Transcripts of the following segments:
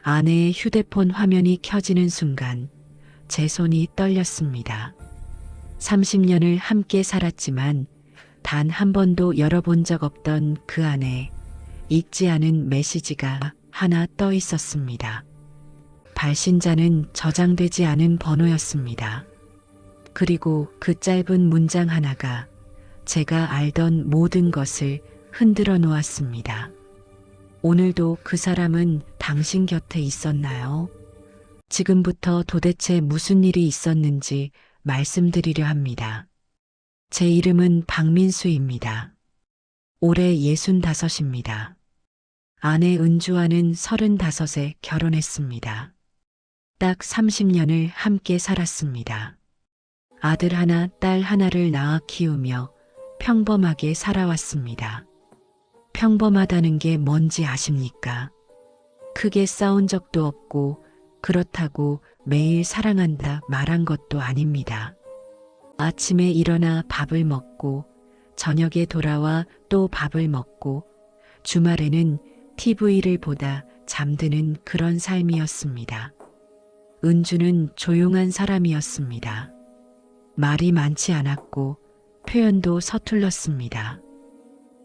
아내의 휴대폰 화면이 켜지는 순간 제 손이 떨렸습니다. 30년을 함께 살았지만 단 한 번도 열어본 적 없던 그 안에 읽지 않은 메시지가 하나 떠 있었습니다. 발신자는 저장되지 않은 번호였습니다. 그리고 그 짧은 문장 하나가 제가 알던 모든 것을 흔들어 놓았습니다. 오늘도 그 사람은 당신 곁에 있었나요? 지금부터 도대체 무슨 일이 있었는지 말씀드리려 합니다. 제 이름은 박민수입니다. 올해 65입니다. 아내 은주와는 35에 결혼했습니다. 딱 30년을 함께 살았습니다. 아들 하나, 딸 하나를 낳아 키우며 평범하게 살아왔습니다. 평범하다는 게 뭔지 아십니까? 크게 싸운 적도 없고 그렇다고 매일 사랑한다 말한 것도 아닙니다. 아침에 일어나 밥을 먹고 저녁에 돌아와 또 밥을 먹고 주말에는 TV를 보다 잠드는 그런 삶이었습니다. 은주는 조용한 사람이었습니다. 말이 많지 않았고 표현도 서툴렀습니다.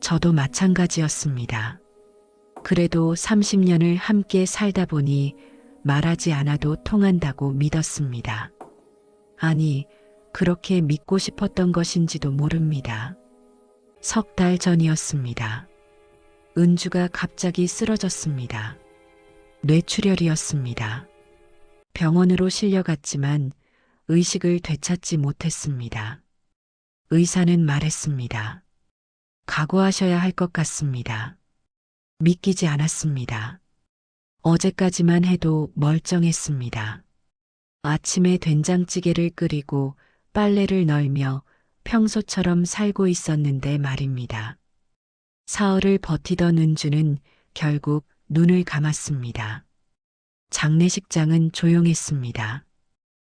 저도 마찬가지였습니다. 그래도 30년을 함께 살다 보니 말하지 않아도 통한다고 믿었습니다. 아니, 그렇게 믿고 싶었던 것인지도 모릅니다. 석 달 전이었습니다. 은주가 갑자기 쓰러졌습니다. 뇌출혈이었습니다. 병원으로 실려갔지만 의식을 되찾지 못했습니다. 의사는 말했습니다. 각오하셔야 할 것 같습니다. 믿기지 않았습니다. 어제까지만 해도 멀쩡했습니다. 아침에 된장찌개를 끓이고 빨래를 널며 평소처럼 살고 있었는데 말입니다. 사흘을 버티던 은주는 결국 눈을 감았습니다. 장례식장은 조용했습니다.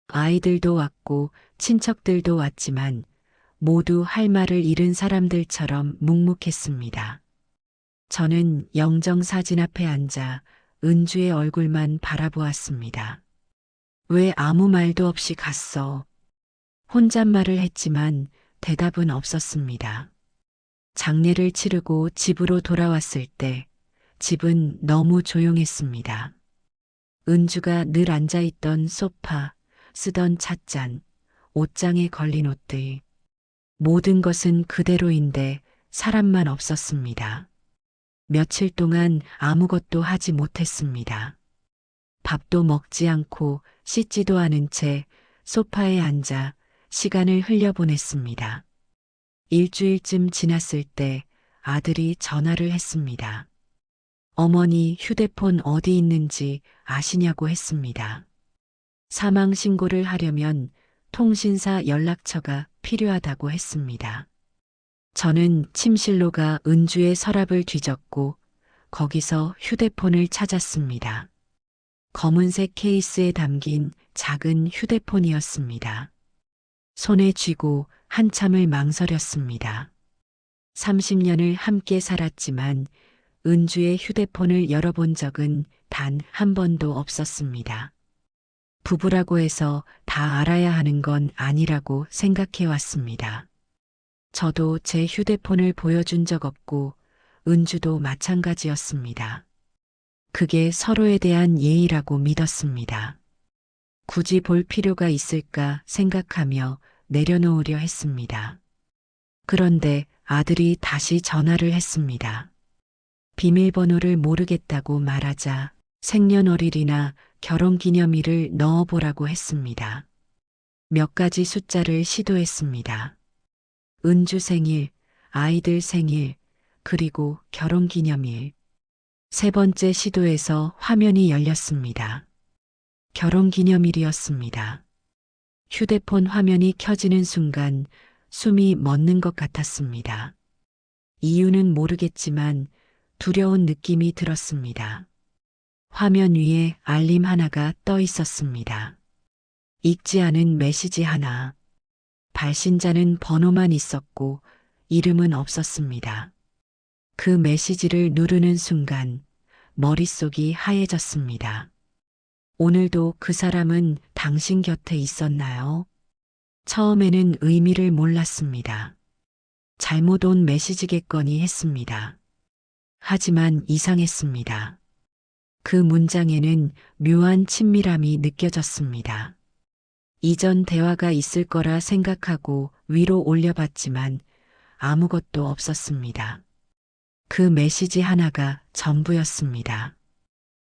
아이들도 왔고 친척들도 왔지만 모두 할 말을 잃은 사람들처럼 묵묵했습니다. 저는 영정사진 앞에 앉아 은주의 얼굴만 바라보았습니다. 왜 아무 말도 없이 갔어? 혼잣말을 했지만 대답은 없었습니다. 장례를 치르고 집으로 돌아왔을 때 집은 너무 조용했습니다. 은주가 늘 앉아있던 소파, 쓰던 찻잔, 옷장에 걸린 옷들, 모든 것은 그대로인데 사람만 없었습니다. 며칠 동안 아무것도 하지 못했습니다. 밥도 먹지 않고 씻지도 않은 채 소파에 앉아 시간을 흘려보냈습니다. 일주일쯤 지났을 때 아들이 전화를 했습니다. 어머니 휴대폰 어디 있는지 아시냐고 했습니다. 사망 신고를 하려면 통신사 연락처가 필요하다고 했습니다. 저는 침실로 가 은주의 서랍을 뒤졌고 거기서 휴대폰을 찾았습니다. 검은색 케이스에 담긴 작은 휴대폰이었습니다. 손에 쥐고 한참을 망설였습니다. 30년을 함께 살았지만 은주의 휴대폰을 열어본 적은 단 한 번도 없었습니다. 부부라고 해서 다 알아야 하는 건 아니라고 생각해 왔습니다. 저도 제 휴대폰을 보여준 적 없고 은주도 마찬가지였습니다. 그게 서로에 대한 예의라고 믿었습니다. 굳이 볼 필요가 있을까 생각하며 내려놓으려 했습니다. 그런데 아들이 다시 전화를 했습니다. 비밀번호를 모르겠다고 말하자 생년월일이나 결혼기념일을 넣어보라고 했습니다. 몇 가지 숫자를 시도했습니다. 은주 생일, 아이들 생일, 그리고 결혼기념일. 세 번째 시도에서 화면이 열렸습니다. 결혼기념일이었습니다. 휴대폰 화면이 켜지는 순간 숨이 멎는 것 같았습니다. 이유는 모르겠지만 두려운 느낌이 들었습니다. 화면 위에 알림 하나가 떠 있었습니다. 읽지 않은 메시지 하나. 발신자는 번호만 있었고 이름은 없었습니다. 그 메시지를 누르는 순간 머릿속이 하얘졌습니다. 오늘도 그 사람은 당신 곁에 있었나요? 처음에는 의미를 몰랐습니다. 잘못 온 메시지겠거니 했습니다. 하지만 이상했습니다. 그 문장에는 묘한 친밀함이 느껴졌습니다. 이전 대화가 있을 거라 생각하고 위로 올려봤지만 아무것도 없었습니다. 그 메시지 하나가 전부였습니다.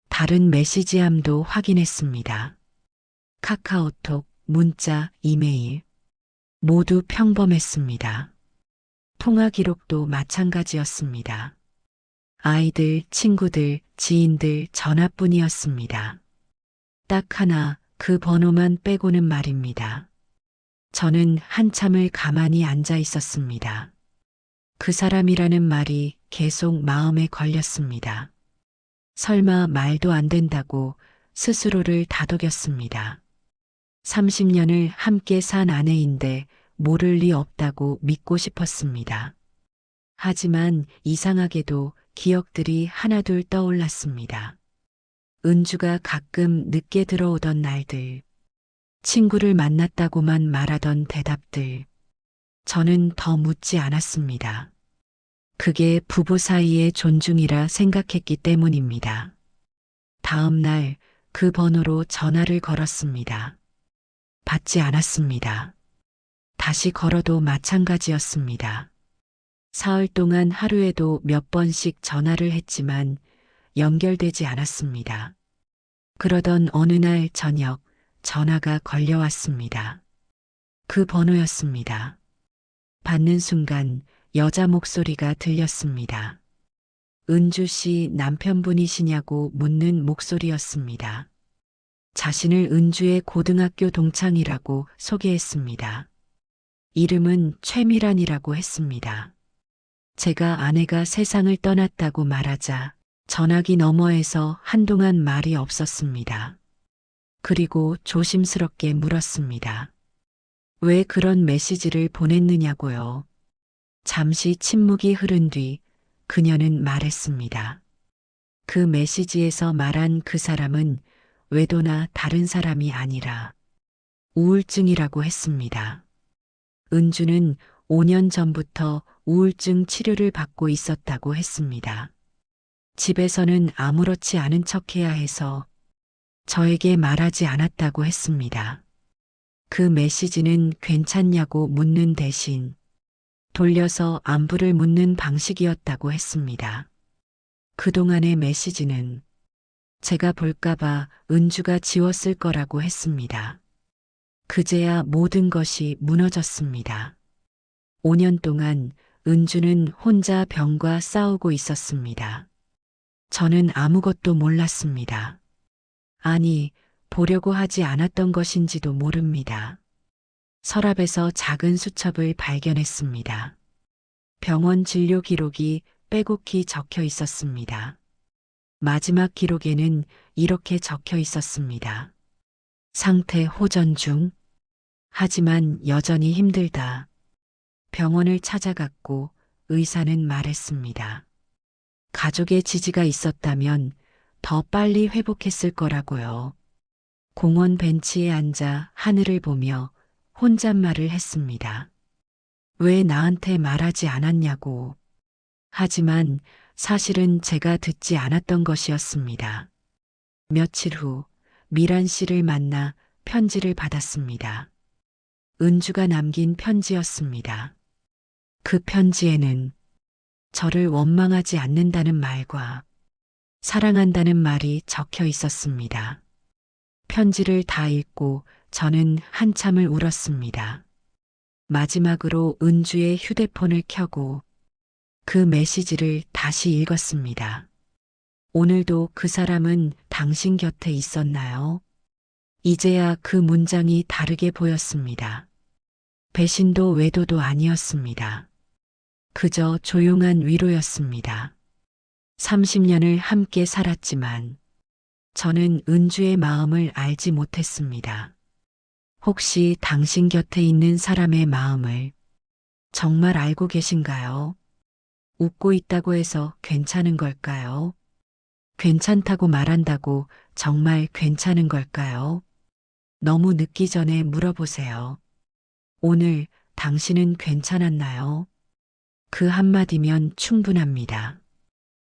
다른 메시지함도 확인했습니다. 카카오톡, 문자, 이메일 모두 평범했습니다. 통화 기록도 마찬가지였습니다. 아이들, 친구들, 지인들 전화뿐이었습니다. 딱 하나 그 번호만 빼고는 말입니다. 저는 한참을 가만히 앉아 있었습니다. 그 사람이라는 말이 계속 마음에 걸렸습니다. 설마 말도 안 된다고 스스로를 다독였습니다. 30년을 함께 산 아내인데 모를 리 없다고 믿고 싶었습니다. 하지만 이상하게도 기억들이 하나둘 떠올랐습니다. 은주가 가끔 늦게 들어오던 날들, 친구를 만났다고만 말하던 대답들, 저는 더 묻지 않았습니다. 그게 부부 사이의 존중이라 생각했기 때문입니다. 다음 날 그 번호로 전화를 걸었습니다. 받지 않았습니다. 다시 걸어도 마찬가지였습니다. 사흘 동안 하루에도 몇 번씩 전화를 했지만 연결되지 않았습니다. 그러던 어느 날 저녁 전화가 걸려왔습니다. 그 번호였습니다. 받는 순간 여자 목소리가 들렸습니다. 은주 씨 남편분이시냐고 묻는 목소리였습니다. 자신을 은주의 고등학교 동창이라고 소개했습니다. 이름은 최미란이라고 했습니다. 제가 아내가 세상을 떠났다고 말하자 전화기 너머에서 한동안 말이 없었습니다. 그리고 조심스럽게 물었습니다. 왜 그런 메시지를 보냈느냐고요. 잠시 침묵이 흐른 뒤 그녀는 말했습니다. 그 메시지에서 말한 그 사람은 외도나 다른 사람이 아니라 우울증이라고 했습니다. 은주는 5년 전부터 우울증 치료를 받고 있었다고 했습니다. 집에서는 아무렇지 않은 척해야 해서 저에게 말하지 않았다고 했습니다. 그 메시지는 괜찮냐고 묻는 대신 돌려서 안부를 묻는 방식이었다고 했습니다. 그동안의 메시지는 제가 볼까봐 은주가 지웠을 거라고 했습니다. 그제야 모든 것이 무너졌습니다. 5년 동안 은주는 혼자 병과 싸우고 있었습니다. 저는 아무것도 몰랐습니다. 아니, 보려고 하지 않았던 것인지도 모릅니다. 서랍에서 작은 수첩을 발견했습니다. 병원 진료 기록이 빼곡히 적혀 있었습니다. 마지막 기록에는 이렇게 적혀 있었습니다. 상태 호전 중. 하지만 여전히 힘들다. 병원을 찾아갔고 의사는 말했습니다. 가족의 지지가 있었다면 더 빨리 회복했을 거라고요. 공원 벤치에 앉아 하늘을 보며 혼잣말을 했습니다. 왜 나한테 말하지 않았냐고. 하지만 사실은 제가 듣지 않았던 것이었습니다. 며칠 후 미란 씨를 만나 편지를 받았습니다. 은주가 남긴 편지였습니다. 그 편지에는 저를 원망하지 않는다는 말과 사랑한다는 말이 적혀 있었습니다. 편지를 다 읽고 저는 한참을 울었습니다. 마지막으로 은주의 휴대폰을 켜고 그 메시지를 다시 읽었습니다. 오늘도 그 사람은 당신 곁에 있었나요? 이제야 그 문장이 다르게 보였습니다. 배신도 외도도 아니었습니다. 그저 조용한 위로였습니다. 30년을 함께 살았지만 저는 은주의 마음을 알지 못했습니다. 혹시 당신 곁에 있는 사람의 마음을 정말 알고 계신가요? 웃고 있다고 해서 괜찮은 걸까요? 괜찮다고 말한다고 정말 괜찮은 걸까요? 너무 늦기 전에 물어보세요. 오늘 당신은 괜찮았나요? 그 한마디면 충분합니다.